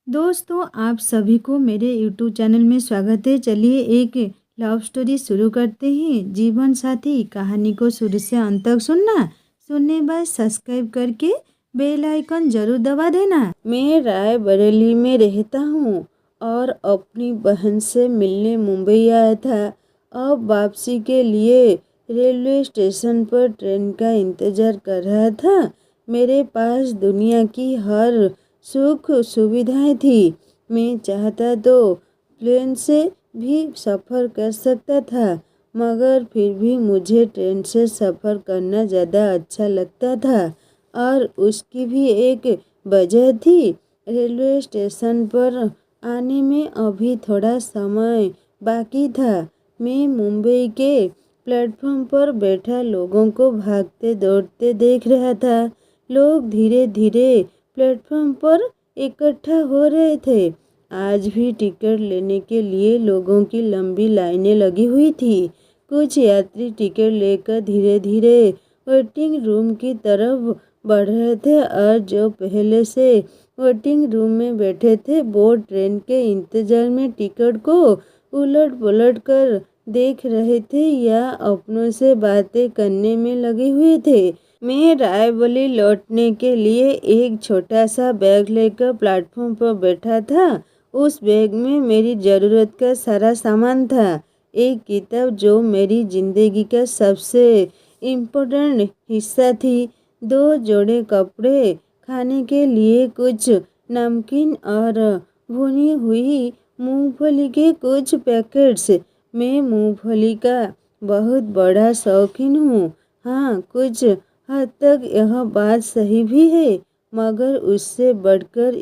दोस्तों, आप सभी को मेरे यूट्यूब चैनल में स्वागत है। चलिए एक लव स्टोरी शुरू करते हैं। जीवन साथी कहानी को शुरू से अंत तक सुनने बाद सब्सक्राइब करके बेल आइकन जरूर दबा देना। मैं रायबरेली में रहता हूँ और अपनी बहन से मिलने मुंबई आया था। अब वापसी के लिए रेलवे स्टेशन पर ट्रेन का इंतज़ार कर रहा था। मेरे पास दुनिया की हर सुख सुविधाएं थी। मैं चाहता तो प्लेन से भी सफ़र कर सकता था, मगर फिर भी मुझे ट्रेन से सफ़र करना ज़्यादा अच्छा लगता था और उसकी भी एक वजह थी। रेलवे स्टेशन पर आने में अभी थोड़ा समय बाकी था। मैं मुंबई के प्लेटफॉर्म पर बैठा लोगों को भागते दौड़ते देख रहा था। लोग धीरे धीरे प्लेटफॉर्म पर इकट्ठा हो रहे थे। आज भी टिकट लेने के लिए लोगों की लंबी लाइनें लगी हुई थी। कुछ यात्री टिकट लेकर धीरे धीरे वेटिंग रूम की तरफ बढ़ रहे थे और जो पहले से वेटिंग रूम में बैठे थे वो ट्रेन के इंतजार में टिकट को उलट पुलट कर देख रहे थे या अपनों से बातें करने में लगे हुए थे। मैं रायबरेली लौटने के लिए एक छोटा सा बैग लेकर प्लेटफॉर्म पर बैठा था। उस बैग में मेरी ज़रूरत का सारा सामान था। एक किताब जो मेरी ज़िंदगी का सबसे इम्पोर्टेंट हिस्सा थी, दो जोड़े कपड़े, खाने के लिए कुछ नमकीन और भुनी हुई मूंगफली के कुछ पैकेट्स। मैं मूंगफली का बहुत बड़ा शौकीन हूँ। हाँ, कुछ हद तक यह बात सही भी है, मगर उससे बढ़कर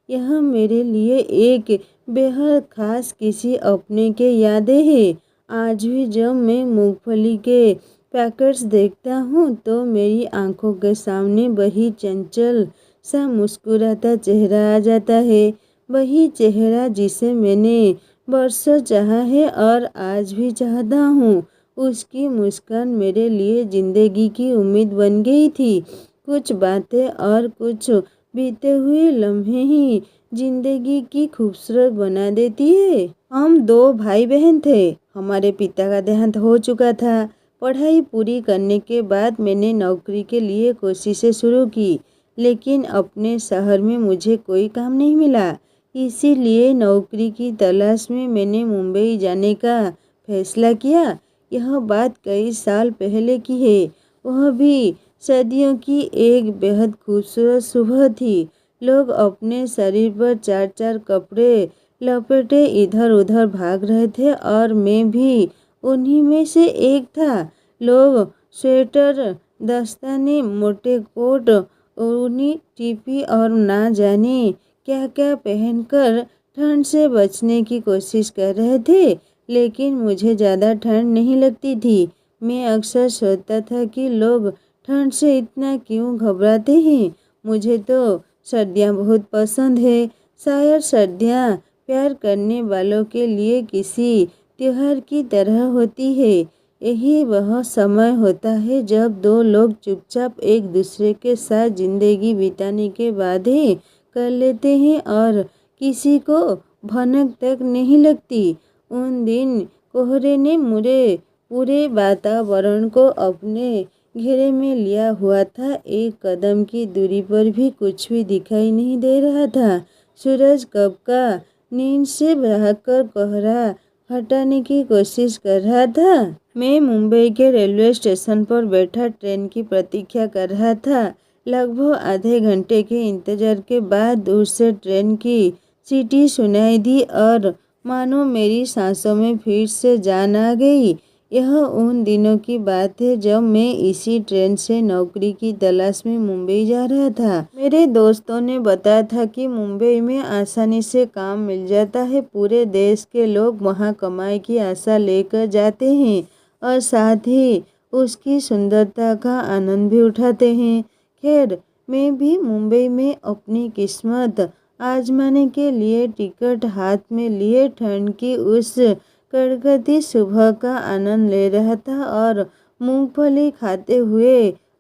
यह मेरे लिए एक बेहद खास किसी अपने के यादें हैं। आज भी जब मैं मूंगफली के पैकेट्स देखता हूँ तो मेरी आंखों के सामने वही चंचल सा मुस्कुराता चेहरा आ जाता है। वही चेहरा जिसे मैंने बरसों चाहा है और आज भी चाहता हूँ। उसकी मुस्कान मेरे लिए ज़िंदगी की उम्मीद बन गई थी। कुछ बातें और कुछ बीते हुए लम्हे ही ज़िंदगी की खूबसूरत बना देती है। हम दो भाई बहन थे। हमारे पिता का देहांत हो चुका था। पढ़ाई पूरी करने के बाद मैंने नौकरी के लिए कोशिशें शुरू की, लेकिन अपने शहर में मुझे कोई काम नहीं मिला। इसीलिए नौकरी की तलाश में मैंने मुंबई जाने का फैसला किया। यह बात कई साल पहले की है। वह भी सर्दियों की एक बेहद खूबसूरत सुबह थी। लोग अपने शरीर पर चार चार कपड़े लपेटे इधर उधर भाग रहे थे और मैं भी उन्हीं में से एक था। लोग स्वेटर, दस्ताने, मोटे कोट, ऊनी टोपी और ना जाने क्या क्या पहनकर ठंड से बचने की कोशिश कर रहे थे, लेकिन मुझे ज़्यादा ठंड नहीं लगती थी। मैं अक्सर सोचता था कि लोग ठंड से इतना क्यों घबराते हैं। मुझे तो सर्दियाँ बहुत पसंद है। शायद सर्दियाँ प्यार करने वालों के लिए किसी त्योहार की तरह होती है। यही वह समय होता है जब दो लोग चुपचाप एक दूसरे के साथ ज़िंदगी बिताने के वादे कर लेते हैं और किसी को भनक तक नहीं लगती। उन दिन कोहरे ने मुझे पूरे वातावरण को अपने घेरे में लिया हुआ था। एक कदम की दूरी पर भी कुछ भी दिखाई नहीं दे रहा था। सूरज कब का नींद से भागकर कोहरा हटाने की कोशिश कर रहा था। मैं मुंबई के रेलवे स्टेशन पर बैठा ट्रेन की प्रतीक्षा कर रहा था। लगभग आधे घंटे के इंतजार के बाद दूर से ट्रेन की सीटी सुनाई दी और मानो मेरी सांसों में फिर से जान आ गई। यह उन दिनों की बात है जब मैं इसी ट्रेन से नौकरी की तलाश में मुंबई जा रहा था। मेरे दोस्तों ने बताया था कि मुंबई में आसानी से काम मिल जाता है। पूरे देश के लोग वहां कमाई की आशा लेकर जाते हैं और साथ ही उसकी सुंदरता का आनंद भी उठाते हैं। खैर, मैं भी मुंबई में अपनी किस्मत आजमाने के लिए टिकट हाथ में लिए ठंड की उस कड़कती सुबह का आनंद ले रहा था और मूंगफली खाते हुए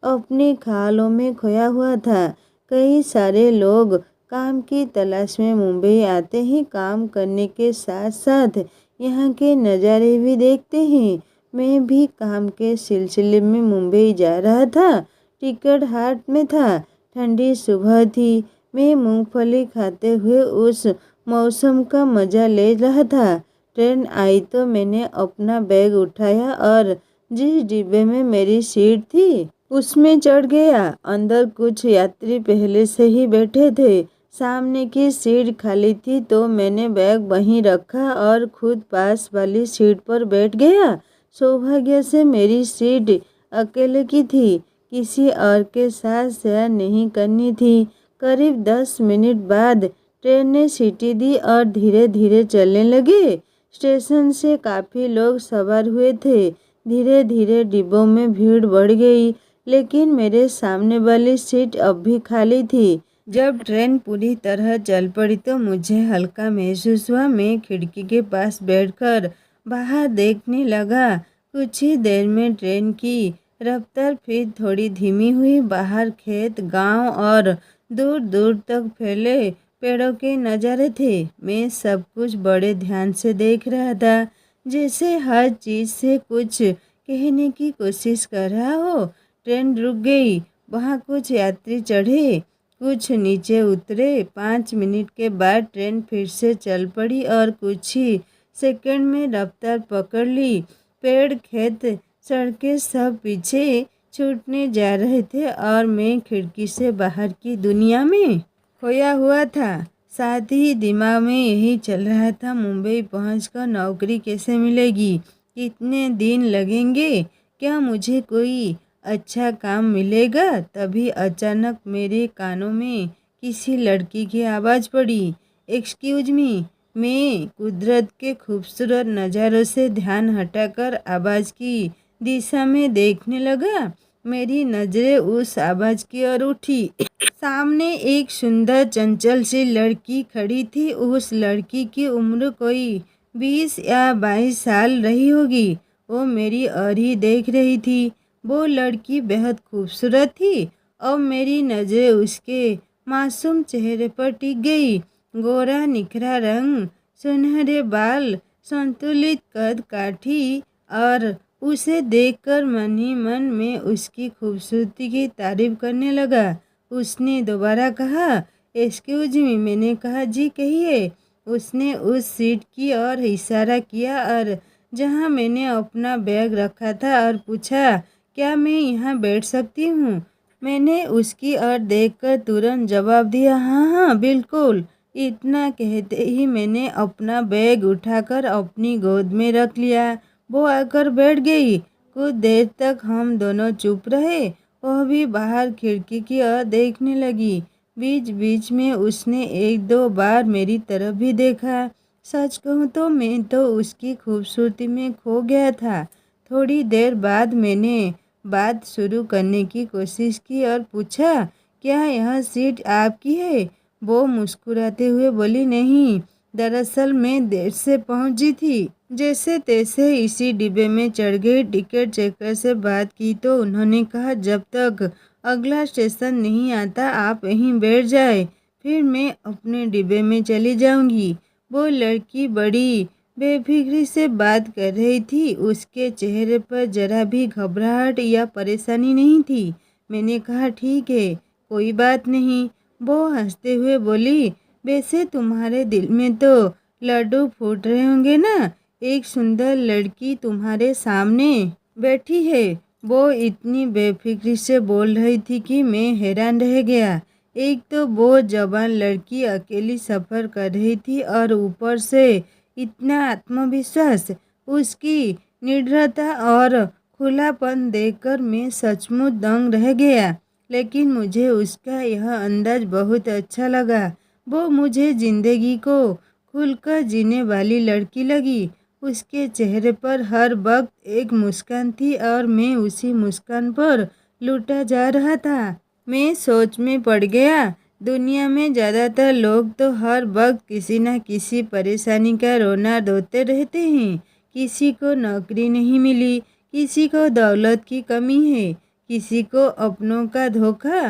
अपने ख्यालों में खोया हुआ था। कई सारे लोग काम की तलाश में मुंबई आते हैं। काम करने के साथ साथ यहाँ के नज़ारे भी देखते हैं। मैं भी काम के सिलसिले में मुंबई जा रहा था। टिकट हाथ में था। ठंडी सुबह थी। मैं मूंगफली खाते हुए उस मौसम का मज़ा ले रहा था। ट्रेन आई तो मैंने अपना बैग उठाया और जिस डिब्बे में मेरी सीट थी उसमें चढ़ गया। अंदर कुछ यात्री पहले से ही बैठे थे। सामने की सीट खाली थी तो मैंने बैग वहीं रखा और खुद पास वाली सीट पर बैठ गया। सौभाग्य से मेरी सीट अकेले की थी। किसी और के साथ शेयर नहीं करनी थी। करीब 10 मिनट बाद ट्रेन ने सीटी दी और धीरे धीरे चलने लगे। स्टेशन से काफ़ी लोग सवार हुए थे। धीरे धीरे डिब्बों में भीड़ बढ़ गई, लेकिन मेरे सामने वाली सीट अब भी खाली थी। जब ट्रेन पूरी तरह चल पड़ी तो मुझे हल्का महसूस हुआ। मैं खिड़की के पास बैठकर बाहर देखने लगा। कुछ ही देर में ट्रेन की रफ्तार फिर थोड़ी धीमी हुई। बाहर खेत, गांव और दूर दूर तक फैले पेड़ों के नज़ारे थे। मैं सब कुछ बड़े ध्यान से देख रहा था, जैसे हर चीज़ से कुछ कहने की कोशिश कर रहा हो। ट्रेन रुक गई। वहाँ कुछ यात्री चढ़े, कुछ नीचे उतरे। 5 मिनट के बाद ट्रेन फिर से चल पड़ी और कुछ ही सेकंड में रफ्तार पकड़ ली। पेड़, खेत, सड़कें सब पीछे छूटने जा रहे थे और मैं खिड़की से बाहर की दुनिया में खोया हुआ था। साथ ही दिमाग में यही चल रहा था, मुंबई पहुंचकर नौकरी कैसे मिलेगी, कितने दिन लगेंगे, क्या मुझे कोई अच्छा काम मिलेगा। तभी अचानक मेरे कानों में किसी लड़की की आवाज़ पड़ी। Excuse me. मैं कुदरत के खूबसूरत नज़ारों से ध्यान हटाकर आवाज़ की दिशा में देखने लगा। मेरी नज़रें उस आवाज़ की ओर उठी। सामने एक सुंदर चंचल सी लड़की खड़ी थी। उस लड़की की उम्र कोई 20 या 22 साल रही होगी। वो मेरी ओर ही देख रही थी। वो लड़की बेहद खूबसूरत थी और मेरी नज़रें उसके मासूम चेहरे पर टिक गई। गोरा निखरा रंग, सुनहरे बाल, संतुलित कद काठी, और उसे देखकर मन ही मन में उसकी खूबसूरती की तारीफ करने लगा। उसने दोबारा कहा, एक्सक्यूज मी। मैंने कहा, जी कहिए। उसने उस सीट की ओर इशारा किया और जहां मैंने अपना बैग रखा था और पूछा, क्या मैं यहाँ बैठ सकती हूँ। मैंने उसकी ओर देखकर तुरंत जवाब दिया, हाँ हाँ बिल्कुल। इतना कहते ही मैंने अपना बैग उठाकर अपनी गोद में रख लिया। वो आकर बैठ गई। कुछ देर तक हम दोनों चुप रहे। वह भी बाहर खिड़की की ओर देखने लगी। बीच बीच में उसने 1-2 बार मेरी तरफ भी देखा। सच कहूँ तो मैं तो उसकी खूबसूरती में खो गया था। थोड़ी देर बाद मैंने बात शुरू करने की कोशिश की और पूछा, क्या यह सीट आपकी है। वो मुस्कुराते हुए बोली, नहीं, दरअसल मैं देर से पहुंची थी। जैसे तैसे इसी डिब्बे में चढ़ गई। टिकट चेकर से बात की तो उन्होंने कहा, जब तक अगला स्टेशन नहीं आता आप यहीं बैठ जाए, फिर मैं अपने डिब्बे में चली जाऊंगी। वो लड़की बड़ी बेफिक्री से बात कर रही थी। उसके चेहरे पर जरा भी घबराहट या परेशानी नहीं थी। मैंने कहा, ठीक है, कोई बात नहीं। वो हंसते हुए बोली, वैसे तुम्हारे दिल में तो लड्डू फूट रहे होंगे ना। एक सुंदर लड़की तुम्हारे सामने बैठी है। वो इतनी बेफिक्री से बोल रही थी कि मैं हैरान रह गया। एक तो वो जवान लड़की अकेली सफ़र कर रही थी और ऊपर से इतना आत्मविश्वास। उसकी निडरता और खुलापन देखकर मैं सचमुच दंग रह गया। लेकिन मुझे उसका यह अंदाज बहुत अच्छा लगा। वो मुझे ज़िंदगी को खुलकर जीने वाली लड़की लगी। उसके चेहरे पर हर वक्त एक मुस्कान थी और मैं उसी मुस्कान पर लूटा जा रहा था। मैं सोच में पड़ गया। दुनिया में ज़्यादातर लोग तो हर वक्त किसी न किसी परेशानी का रोना धोते रहते हैं। किसी को नौकरी नहीं मिली, किसी को दौलत की कमी है, किसी को अपनों का धोखा।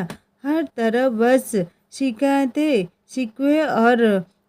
हर तरफ बस शिकायतें शिकवे और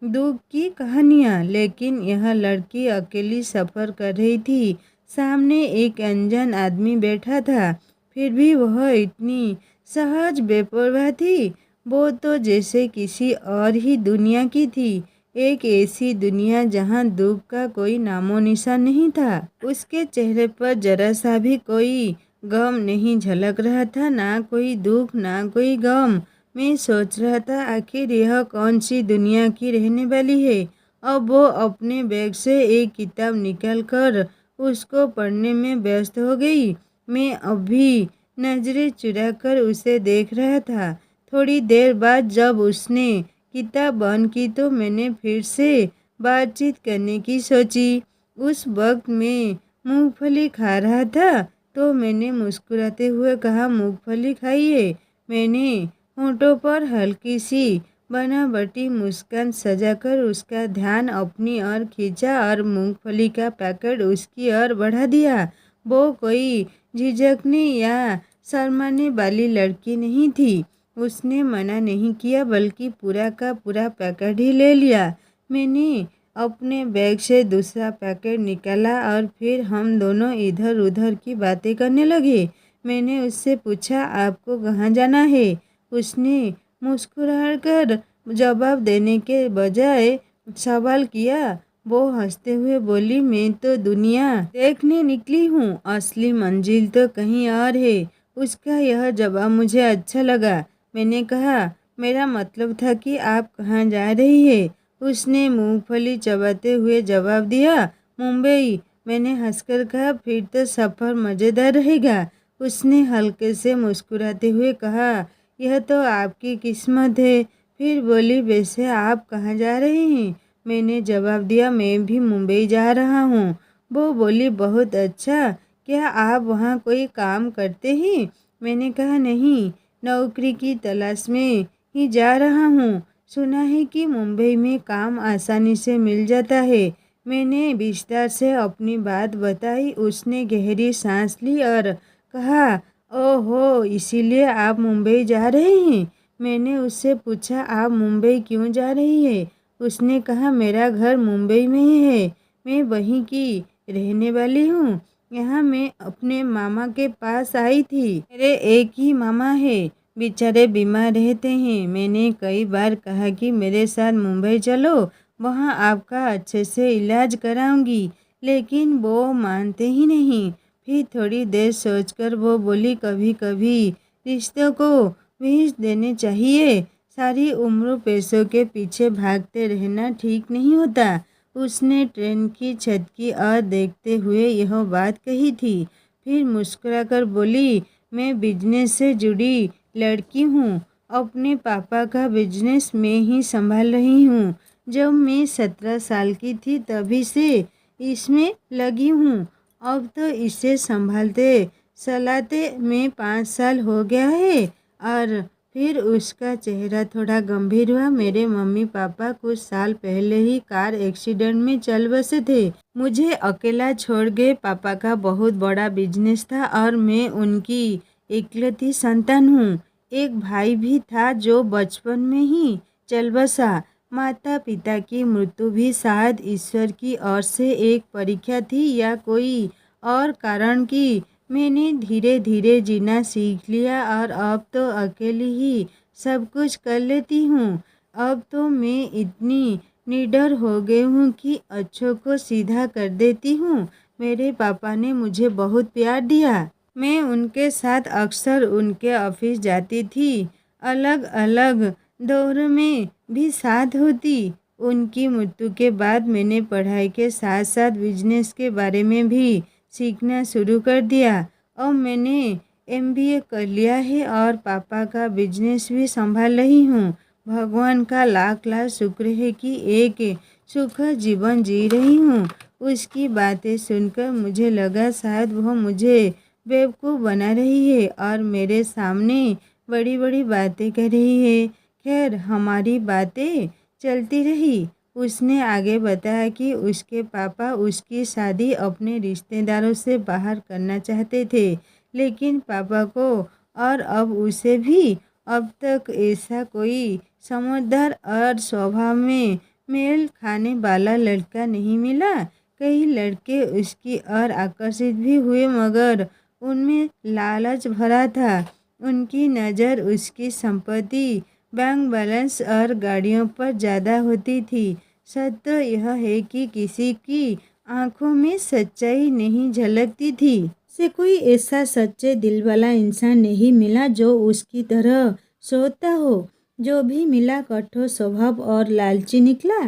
दुख की कहानियाँ। लेकिन यह लड़की अकेली सफ़र कर रही थी। सामने एक अनजान आदमी बैठा था, फिर भी वह इतनी सहज बेपरवाह थी। वो तो जैसे किसी और ही दुनिया की थी, एक ऐसी दुनिया जहाँ दुख का कोई नामो निशान नहीं था। उसके चेहरे पर जरा सा भी कोई गम नहीं झलक रहा था, ना कोई दुख ना कोई गम। मैं सोच रहा था आखिर यह कौन सी दुनिया की रहने वाली है। अब वो अपने बैग से एक किताब निकाल कर उसको पढ़ने में व्यस्त हो गई। मैं अभी नजरें चुरा कर उसे देख रहा था। थोड़ी देर बाद जब उसने किताब बंद की तो मैंने फिर से बातचीत करने की सोची। उस वक्त मैं मूंगफली खा रहा था तो मैंने मुस्कुराते हुए कहा, मूंगफली खाइए। मैंने होठों पर हल्की सी बनावटी मुस्कान सजाकर उसका ध्यान अपनी ओर खींचा और मूंगफली का पैकेट उसकी ओर बढ़ा दिया। वो कोई झिझकने या शर्माने वाली लड़की नहीं थी। उसने मना नहीं किया बल्कि पूरा का पूरा पैकेट ही ले लिया। मैंने अपने बैग से दूसरा पैकेट निकाला और फिर हम दोनों इधर उधर की बातें करने लगे। मैंने उससे पूछा, आपको कहाँ जाना है? उसने मुस्कुराकर जवाब देने के बजाय सवाल किया। वो हंसते हुए बोली, मैं तो दुनिया देखने निकली हूँ, असली मंजिल तो कहीं और है। उसका यह जवाब मुझे अच्छा लगा। मैंने कहा, मेरा मतलब था कि आप कहाँ जा रही है? उसने मूंगफली चबाते हुए जवाब दिया, मुंबई। मैंने हंसकर कहा, फिर तो सफ़र मज़ेदार रहेगा। उसने हल्के से मुस्कुराते हुए कहा, यह तो आपकी किस्मत है। फिर बोली, वैसे आप कहाँ जा रहे हैं? मैंने जवाब दिया, मैं भी मुंबई जा रहा हूँ। वो बोली, बहुत अच्छा, क्या आप वहाँ कोई काम करते हैं? मैंने कहा, नहीं, नौकरी की तलाश में ही जा रहा हूँ। सुना है कि मुंबई में काम आसानी से मिल जाता है। मैंने विस्तार से अपनी बात बताई। उसने गहरी सांस ली और कहा, ओहो, इसीलिए आप मुंबई जा रहे हैं? मैंने उससे पूछा, आप मुंबई क्यों जा रही है? उसने कहा, मेरा घर मुंबई में ही है, मैं वहीं की रहने वाली हूँ। यहाँ मैं अपने मामा के पास आई थी। मेरे एक ही मामा है, बेचारे बीमार रहते हैं। मैंने कई बार कहा कि मेरे साथ मुंबई चलो, वहाँ आपका अच्छे से इलाज कराऊंगी, लेकिन वो मानते ही नहीं। फिर थोड़ी देर सोचकर वो बोली, कभी कभी रिश्तों को भेज देने चाहिए। सारी उम्र पैसों के पीछे भागते रहना ठीक नहीं होता। उसने ट्रेन की छत की ओर देखते हुए यह बात कही थी। फिर मुस्कुराकर बोली, मैं बिजनेस से जुड़ी लड़की हूँ। अपने पापा का बिजनेस मैं ही संभाल रही हूँ। जब मैं 17 साल की थी तभी से इसमें लगी हूँ। अब तो इसे संभालते चलाते में 5 साल हो गया है। और फिर उसका चेहरा थोड़ा गंभीर हुआ। मेरे मम्मी पापा कुछ साल पहले ही कार एक्सीडेंट में चल बसे थे। मुझे अकेला छोड़ गए। पापा का बहुत बड़ा बिजनेस था और मैं उनकी इकलौती संतान हूँ। एक भाई भी था जो बचपन में ही चल बसा। माता पिता की मृत्यु भी शायद ईश्वर की ओर से एक परीक्षा थी या कोई और कारण की मैंने धीरे धीरे जीना सीख लिया और अब तो अकेली ही सब कुछ कर लेती हूँ। अब तो मैं इतनी निडर हो गई हूँ कि अच्छों को सीधा कर देती हूँ। मेरे पापा ने मुझे बहुत प्यार दिया। मैं उनके साथ अक्सर उनके ऑफिस जाती थी, अलग अलग दौर में भी साथ होती। उनकी मृत्यु के बाद मैंने पढ़ाई के साथ साथ बिजनेस के बारे में भी सीखना शुरू कर दिया। अब मैंने एमबीए कर लिया है और पापा का बिजनेस भी संभाल रही हूँ। भगवान का लाख लाख शुक्र है कि एक सुखद जीवन जी रही हूँ। उसकी बातें सुनकर मुझे लगा शायद वह मुझे बेवकूफ़ बना रही है और मेरे सामने बड़ी बड़ी बातें कर रही है। खैर, हमारी बातें चलती रही। उसने आगे बताया कि उसके पापा उसकी शादी अपने रिश्तेदारों से बाहर करना चाहते थे, लेकिन पापा को और अब उसे भी अब तक ऐसा कोई समझदार और स्वभाव में मेल खाने वाला लड़का नहीं मिला। कई लड़के उसकी ओर आकर्षित भी हुए, मगर उनमें लालच भरा था। उनकी नज़र उसकी संपत्ति, बैंक बैलेंस और गाड़ियों पर ज़्यादा होती थी। सच तो यह है कि किसी की आंखों में सच्चाई नहीं झलकती थी। से कोई ऐसा सच्चे दिल वाला इंसान नहीं मिला जो उसकी तरह सोचता हो। जो भी मिला कठोर स्वभाव और लालची निकला।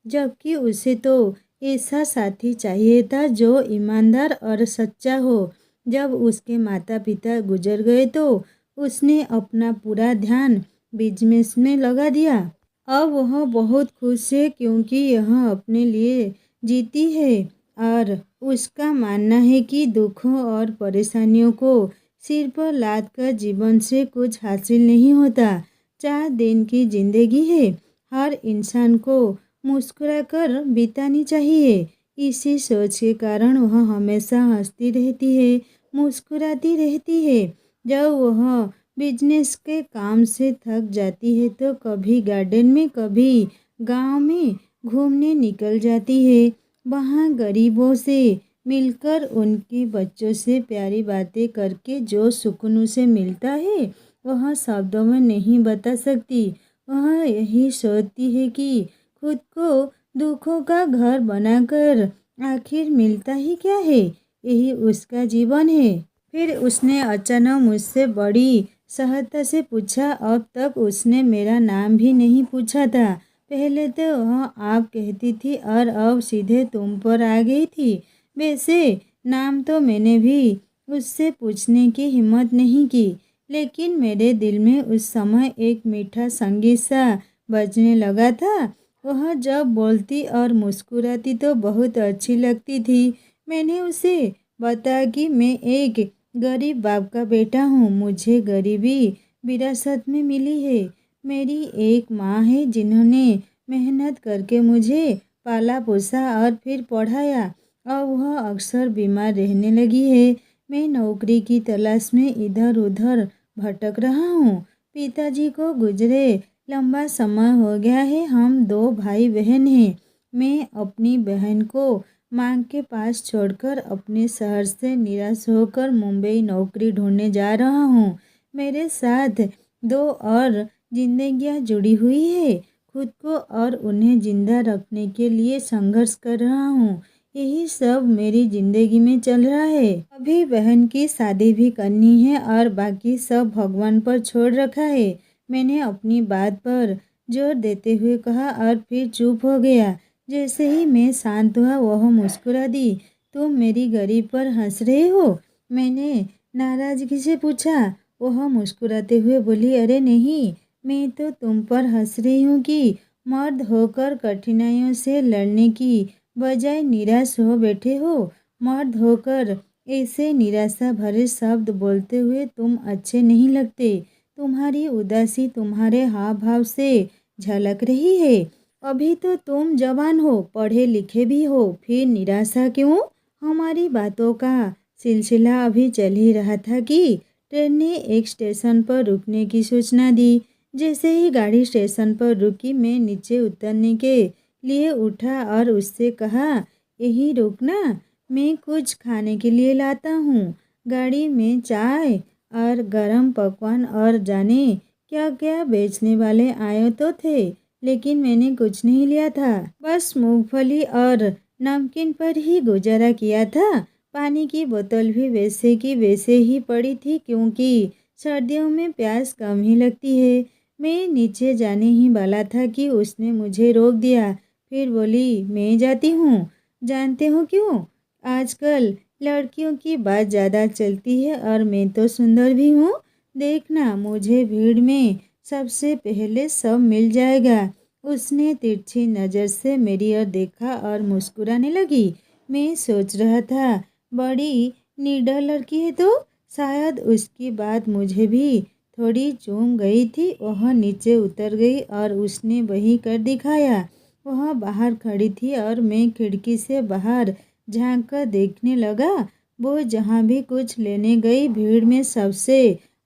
जबकि उसे तो ऐसा साथी चाहिए था जो ईमानदार और सच्चा हो। जब उसके माता पिता गुजर गए तो उसने अपना पूरा ध्यान बिजनेस में लगा दिया। अब वह बहुत खुश है क्योंकि यह अपने लिए जीती है और उसका मानना है कि दुखों और परेशानियों को सिर पर लाद कर जीवन से कुछ हासिल नहीं होता। 4 दिन की जिंदगी है, हर इंसान को मुस्कुराकर बितानी चाहिए। इसी सोच के कारण वह हमेशा हंसती रहती है, मुस्कुराती रहती है। जब वह बिजनेस के काम से थक जाती है तो कभी गार्डन में, कभी गांव में घूमने निकल जाती है। वहाँ गरीबों से मिलकर उनके बच्चों से प्यारी बातें करके जो सुकून उसे मिलता है वह शब्दों में नहीं बता सकती। वह यही सोचती है कि खुद को दुखों का घर बनाकर आखिर मिलता ही क्या है। यही उसका जीवन है। फिर उसने अचानक मुझसे बड़ी सहजता से पूछा। अब तक उसने मेरा नाम भी नहीं पूछा था। पहले तो वह आप कहती थी और अब सीधे तुम पर आ गई थी। वैसे नाम तो मैंने भी उससे पूछने की हिम्मत नहीं की, लेकिन मेरे दिल में उस समय एक मीठा संगीत सा बजने लगा था। वह जब बोलती और मुस्कुराती तो बहुत अच्छी लगती थी। मैंने उसे बताया कि मैं एक गरीब बाप का बेटा हूँ। मुझे गरीबी विरासत में मिली है। मेरी एक माँ है जिन्होंने मेहनत करके मुझे पाला पोसा और फिर पढ़ाया। अब वह अक्सर बीमार रहने लगी है। मैं नौकरी की तलाश में इधर उधर भटक रहा हूँ। पिताजी को गुजरे लंबा समय हो गया है। हम 2 भाई बहन हैं। मैं अपनी बहन को माँ के पास छोड़कर अपने शहर से निराश होकर मुंबई नौकरी ढूंढने जा रहा हूँ। मेरे साथ 2 और जिंदगियाँ जुड़ी हुई है। खुद को और उन्हें जिंदा रखने के लिए संघर्ष कर रहा हूँ। यही सब मेरी ज़िंदगी में चल रहा है। अभी बहन की शादी भी करनी है और बाकी सब भगवान पर छोड़ रखा है। मैंने अपनी बात पर जोर देते हुए कहा और फिर चुप हो गया। जैसे ही मैं शांत हुआ वह मुस्कुरा दी। तुम मेरी गरीब पर हंस रहे हो? मैंने नाराजगी से पूछा। वह मुस्कुराते हुए बोली, अरे नहीं, मैं तो तुम पर हंस रही हूँ कि मर्द होकर कठिनाइयों से लड़ने की बजाय निराश हो बैठे हो। मर्द होकर ऐसे निराशा भरे शब्द बोलते हुए तुम अच्छे नहीं लगते। तुम्हारी उदासी तुम्हारे हाव भाव से झलक रही है। अभी तो तुम जवान हो, पढ़े लिखे भी हो, फिर निराशा क्यों? हमारी बातों का सिलसिला अभी चल ही रहा था कि ट्रेन ने एक स्टेशन पर रुकने की सूचना दी। जैसे ही गाड़ी स्टेशन पर रुकी मैं नीचे उतरने के लिए उठा और उससे कहा, यहीं रुकना, मैं कुछ खाने के लिए लाता हूँ। गाड़ी में चाय और गरम पकवान और जाने क्या क्या बेचने वाले आए तो थे, लेकिन मैंने कुछ नहीं लिया था। बस मूंगफली और नमकीन पर ही गुजारा किया था। पानी की बोतल भी वैसे की वैसे ही पड़ी थी क्योंकि सर्दियों में प्यास कम ही लगती है। मैं नीचे जाने ही वाला था कि उसने मुझे रोक दिया। फिर बोली, मैं जाती हूँ। जानते हो क्यों? आजकल लड़कियों की बात ज़्यादा चलती है और मैं तो सुंदर भी हूँ। देखना, मुझे भीड़ में सबसे पहले सब मिल जाएगा। उसने तिरछी नज़र से मेरी ओर देखा और मुस्कुराने लगी। मैं सोच रहा था, बड़ी निडर लड़की है तो शायद उसकी बात मुझे भी थोड़ी चूम गई थी। वह नीचे उतर गई और उसने वही कर दिखाया। वह बाहर खड़ी थी और मैं खिड़की से बाहर झांक कर देखने लगा। वो जहाँ भी कुछ लेने गई भीड़ में सबसे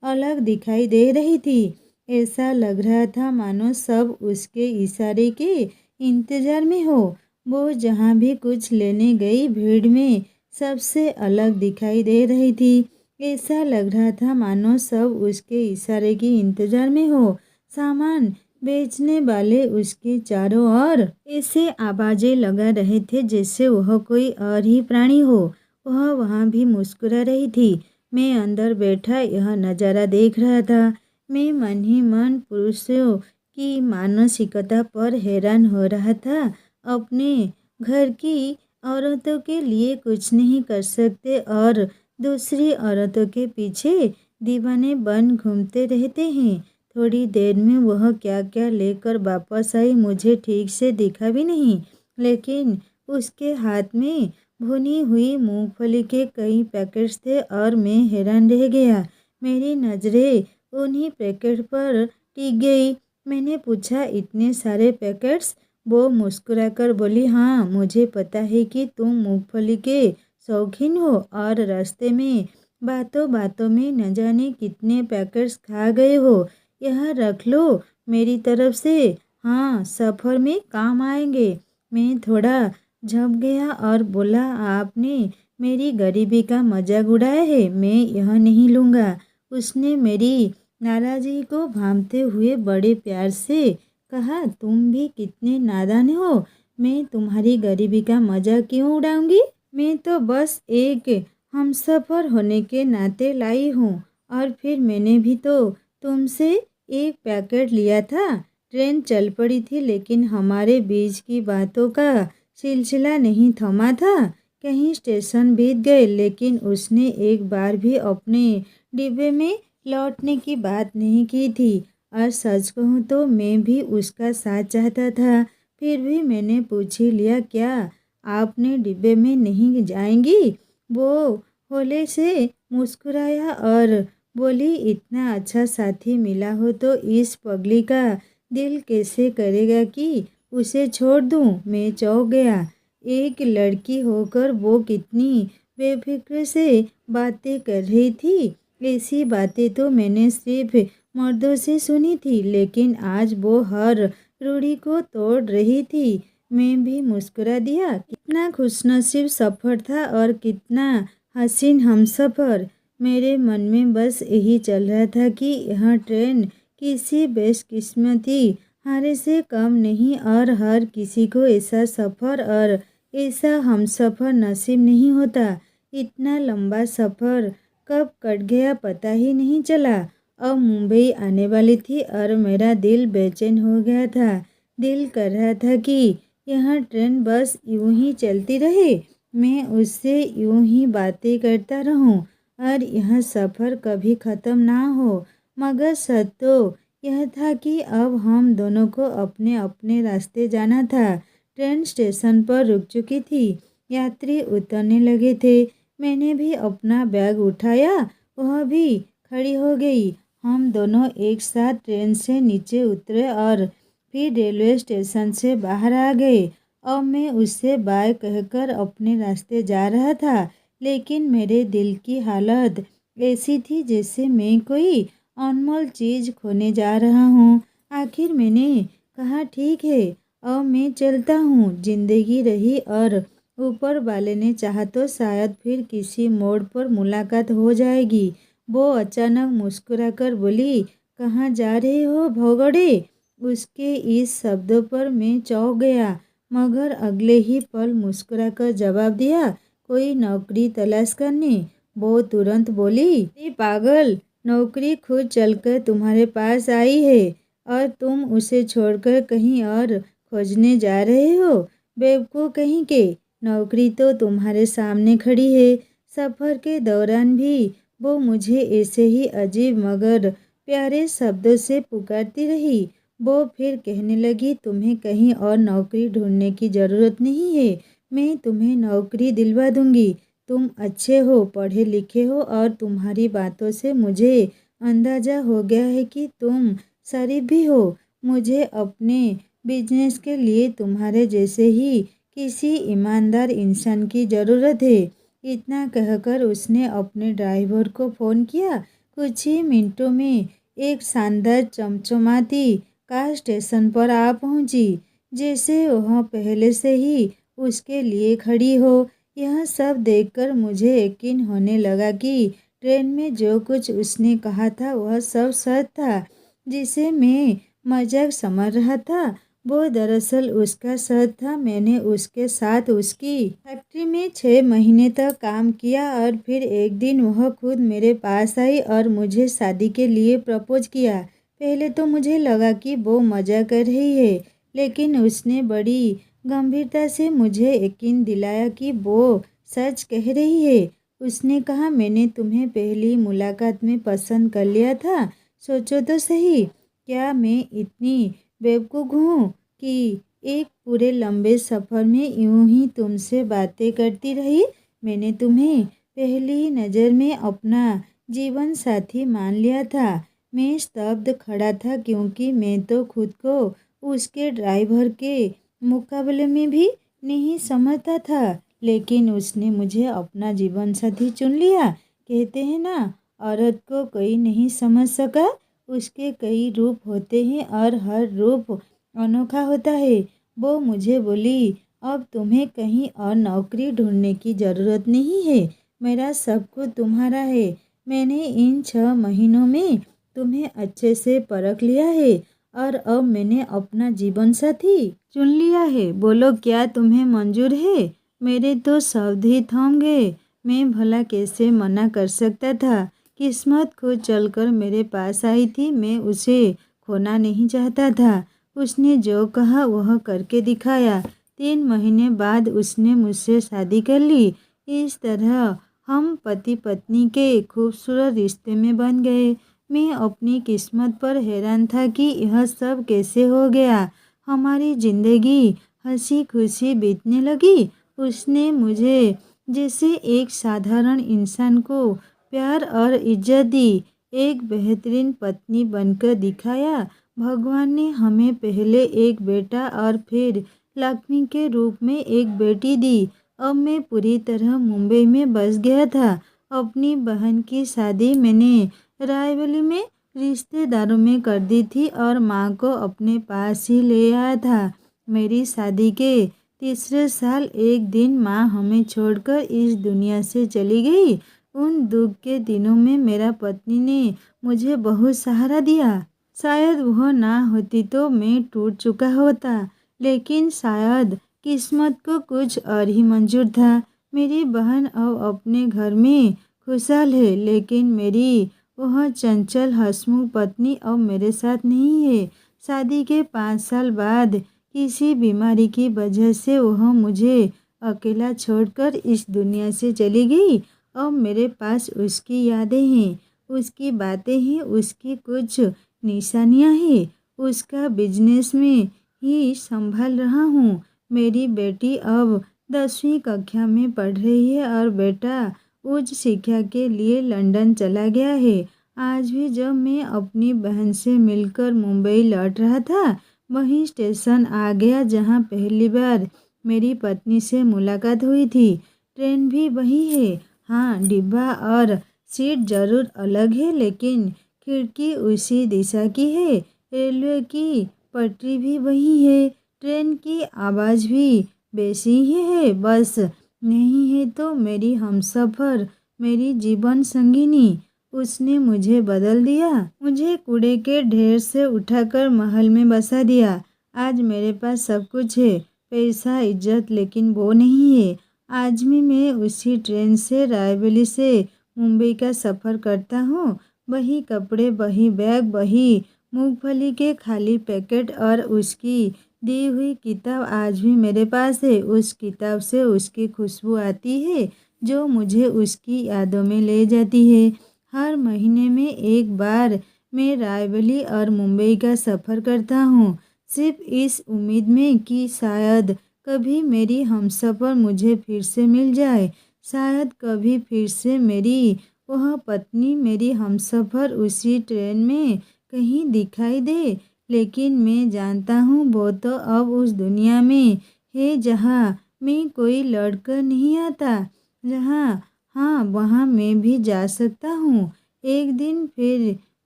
अलग दिखाई दे रही थी। ऐसा लग रहा था मानो सब उसके इशारे के इंतजार में हो। वो जहाँ भी कुछ लेने गई भीड़ में सबसे अलग दिखाई दे रही थी। ऐसा लग रहा था मानो सब उसके इशारे के इंतजार में हो। सामान बेचने वाले उसके चारों ओर ऐसे आवाजें लगा रहे थे जैसे वह कोई और ही प्राणी हो। वह वहाँ भी मुस्कुरा रही थी। मैं अंदर बैठा यह नज़ारा देख रहा था। मैं मन ही मन पुरुषों की मानसिकता पर हैरान हो रहा था। अपने घर की औरतों के लिए कुछ नहीं कर सकते और दूसरी औरतों के पीछे दीवाने बन घूमते रहते हैं। थोड़ी देर में वह क्या क्या लेकर वापस आई मुझे ठीक से दिखा भी नहीं, लेकिन उसके हाथ में भुनी हुई मूंगफली के कई पैकेट्स थे और मैं हैरान रह गया। मेरी नज़रें उन्हीं पैकेट पर टिक गई। मैंने पूछा, इतने सारे पैकेट्स? वो मुस्कुराकर बोली, हाँ, मुझे पता है कि तुम मूंगफली के शौकीन हो और रास्ते में बातों बातों में न जाने कितने पैकेट्स खा गए हो। यह रख लो मेरी तरफ से, हाँ, सफ़र में काम आएंगे। मैं थोड़ा झप गया और बोला, आपने मेरी गरीबी का मजाक उड़ाया है, मैं यह नहीं लूँगा। उसने मेरी नाराज़गी को भांपते हुए बड़े प्यार से कहा, तुम भी कितने नादान हो। मैं तुम्हारी गरीबी का मजाक क्यों उड़ाऊंगी? मैं तो बस एक हमसफ़र होने के नाते लाई हूँ। और फिर मैंने भी तो तुमसे एक पैकेट लिया था। ट्रेन चल पड़ी थी लेकिन हमारे बीच की बातों का सिलसिला नहीं थमा था। कहीं स्टेशन बीत गए लेकिन उसने एक बार भी अपने डिब्बे में लौटने की बात नहीं की थी। और सच कहूँ तो मैं भी उसका साथ चाहता था। फिर भी मैंने पूछ ही लिया, क्या आपने डिब्बे में नहीं जाएंगी? वो होले से मुस्कुराया और बोली, इतना अच्छा साथी मिला हो तो इस पगली का दिल कैसे करेगा कि उसे छोड़ दूँ। मैं चौंक गया। एक लड़की होकर वो कितनी बेफिक्र से बातें कर रही थी। ऐसी बातें तो मैंने सिर्फ मर्दों से सुनी थी, लेकिन आज वो हर रूढ़ी को तोड़ रही थी। मैं भी मुस्कुरा दिया। कितना खुशनसीब सफ़र था और कितना हसीन हमसफ़र। मेरे मन में बस यही चल रहा था कि यह ट्रेन किसी बेशकिस्मती हारे से कम नहीं और हर किसी को ऐसा सफ़र और ऐसा हमसफ़र नसीब नहीं होता। इतना लंबा सफ़र कब कट गया पता ही नहीं चला। अब मुंबई आने वाली थी और मेरा दिल बेचैन हो गया था। दिल कर रहा था कि यह ट्रेन बस यूं ही चलती रहे, मैं उससे यूं ही बातें करता रहूं और यह सफ़र कभी ख़त्म ना हो। मगर सच तो यह था कि अब हम दोनों को अपने अपने रास्ते जाना था। ट्रेन स्टेशन पर रुक चुकी थी। यात्री उतरने लगे थे। मैंने भी अपना बैग उठाया, वह भी खड़ी हो गई। हम दोनों एक साथ ट्रेन से नीचे उतरे और फिर रेलवे स्टेशन से बाहर आ गए। अब मैं उससे बाय कहकर अपने रास्ते जा रहा था, लेकिन मेरे दिल की हालत ऐसी थी जैसे मैं कोई अनमोल चीज़ खोने जा रहा हूँ। आखिर मैंने कहा, ठीक है, अब मैं चलता हूँ। जिंदगी रही और ऊपर वाले ने चाहा तो शायद फिर किसी मोड़ पर मुलाकात हो जाएगी। वो अचानक मुस्कुराकर बोली, कहाँ जा रहे हो भौगड़े? उसके इस शब्दों पर मैं चौंक गया, मगर अगले ही पल मुस्कुराकर जवाब दिया, कोई नौकरी तलाश करने। वो तुरंत बोली, अरे पागल, नौकरी खुद चलकर तुम्हारे पास आई है और तुम उसे छोड़कर कहीं और खोजने जा रहे हो। बेवकूफ़ कहीं के, नौकरी तो तुम्हारे सामने खड़ी है। सफ़र के दौरान भी वो मुझे ऐसे ही अजीब मगर प्यारे शब्दों से पुकारती रही। वो फिर कहने लगी, तुम्हें कहीं और नौकरी ढूंढने की ज़रूरत नहीं है, मैं तुम्हें नौकरी दिलवा दूंगी। तुम अच्छे हो, पढ़े लिखे हो और तुम्हारी बातों से मुझे अंदाज़ा हो गया है कि तुम शरीफ भी हो। मुझे अपने बिजनेस के लिए तुम्हारे जैसे ही किसी ईमानदार इंसान की ज़रूरत है। इतना कहकर उसने अपने ड्राइवर को फ़ोन किया। कुछ ही मिनटों में एक शानदार चमचमाती कार स्टेशन पर आ पहुंची, जैसे वह पहले से ही उसके लिए खड़ी हो। यह सब देखकर मुझे यकीन होने लगा कि ट्रेन में जो कुछ उसने कहा था वह सब सच था। जिसे मैं मजाक समझ रहा था वो दरअसल उसका सच था। मैंने उसके साथ उसकी फैक्ट्री में 6 महीने तक काम किया और फिर एक दिन वह खुद मेरे पास आई और मुझे शादी के लिए प्रपोज किया। पहले तो मुझे लगा कि वो मजाक कर रही है, लेकिन उसने बड़ी गंभीरता से मुझे यकीन दिलाया कि वो सच कह रही है। उसने कहा, मैंने तुम्हें पहली मुलाकात में पसंद कर लिया था। सोचो तो सही, क्या मैं इतनी बेवकूफ़ हूँ कि एक पूरे लंबे सफ़र में यूं ही तुमसे बातें करती रही। मैंने तुम्हें पहली नज़र में अपना जीवन साथी मान लिया था। मैं स्तब्ध खड़ा था क्योंकि मैं तो खुद को उसके ड्राइवर के मुकाबले में भी नहीं समझता था, लेकिन उसने मुझे अपना जीवन साथी चुन लिया। कहते हैं ना, औरत को कोई नहीं समझ सका, उसके कई रूप होते हैं और हर रूप अनोखा होता है। वो मुझे बोली, अब तुम्हें कहीं और नौकरी ढूंढने की ज़रूरत नहीं है, मेरा सब कुछ तुम्हारा है। मैंने इन 6 महीनों में तुम्हें अच्छे से परख लिया है और अब मैंने अपना जीवन साथी चुन लिया है। बोलो, क्या तुम्हें मंजूर है? मेरे तो शब्द ही थम गए। मैं भला कैसे मना कर सकता था। किस्मत खुद चलकर मेरे पास आई थी। मैं उसे खोना नहीं चाहता था। उसने जो कहा वह करके दिखाया। 3 महीने बाद उसने मुझसे शादी कर ली। इस तरह हम पति पत्नी के खूबसूरत रिश्ते में बन गए। मैं अपनी किस्मत पर हैरान था कि यह सब कैसे हो गया। हमारी जिंदगी हंसी खुशी बीतने लगी। उसने मुझे जैसे एक साधारण इंसान को प्यार और इज्जत दी, एक बेहतरीन पत्नी बनकर दिखाया। भगवान ने हमें पहले एक बेटा और फिर लक्ष्मी के रूप में एक बेटी दी। अब मैं पूरी तरह मुंबई में बस गया था। अपनी बहन की शादी मैंने रायबरेली में रिश्तेदारों में कर दी थी और माँ को अपने पास ही ले आया था। मेरी शादी के तीसरे साल एक दिन माँ हमें छोड़कर इस दुनिया से चली गई। उन दुख के दिनों में मेरा पत्नी ने मुझे बहुत सहारा दिया। शायद वह ना होती तो मैं टूट चुका होता, लेकिन शायद किस्मत को कुछ और ही मंजूर था। मेरी बहन अब अपने घर में खुशहाल है, लेकिन मेरी वह चंचल हंसमुख पत्नी अब मेरे साथ नहीं है। शादी के 5 साल बाद किसी बीमारी की वजह से वह मुझे अकेला छोड़कर इस दुनिया से चली गई। अब मेरे पास उसकी यादें हैं, उसकी बातें हैं, उसकी कुछ निशानियां हैं। उसका बिजनेस में ही संभाल रहा हूँ। मेरी बेटी अब 10वीं कक्षा में पढ़ रही है और बेटा उच्च शिक्षा के लिए लंदन चला गया है। आज भी जब मैं अपनी बहन से मिलकर मुंबई लौट रहा था, वही स्टेशन आ गया जहाँ पहली बार मेरी पत्नी से मुलाकात हुई थी। ट्रेन भी वही है। हाँ, डिब्बा और सीट जरूर अलग है, लेकिन खिड़की उसी दिशा की है। रेलवे की पटरी भी वही है। ट्रेन की आवाज़ भी वैसी ही है। बस नहीं है तो मेरी हमसफ़र, मेरी जीवन संगिनी। उसने मुझे बदल दिया। मुझे कूड़े के ढेर से उठाकर महल में बसा दिया। आज मेरे पास सब कुछ है, पैसा, इज्जत, लेकिन वो नहीं है। आज भी मैं उसी ट्रेन से रायबरेली से मुंबई का सफ़र करता हूँ। वही कपड़े, वही बैग, वही मूंगफली के खाली पैकेट और उसकी दी हुई किताब आज भी मेरे पास है। उस किताब से उसकी खुशबू आती है जो मुझे उसकी यादों में ले जाती है। हर महीने में एक बार मैं रायबरेली और मुंबई का सफ़र करता हूँ, सिर्फ इस उम्मीद में कि शायद कभी मेरी हमसफ़र मुझे फिर से मिल जाए। शायद कभी फिर से मेरी वह पत्नी, मेरी हमसफ़र उसी ट्रेन में कहीं दिखाई दे। लेकिन मैं जानता हूँ वो तो अब उस दुनिया में है जहाँ मैं कोई लड़कर नहीं आता, जहाँ हाँ वहाँ मैं भी जा सकता हूँ। एक दिन फिर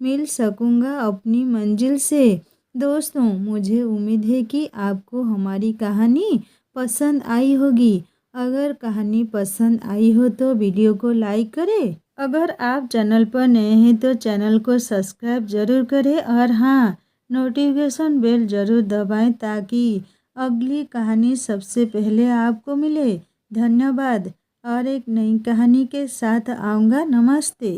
मिल सकूँगा अपनी मंजिल से। दोस्तों, मुझे उम्मीद है कि आपको हमारी कहानी पसंद आई होगी। अगर कहानी पसंद आई हो तो वीडियो को लाइक करें। अगर आप चैनल पर नए हैं तो चैनल को सब्सक्राइब ज़रूर करें और हाँ, नोटिफिकेशन बेल ज़रूर दबाएं ताकि अगली कहानी सबसे पहले आपको मिले। धन्यवाद। और एक नई कहानी के साथ आऊँगा। नमस्ते।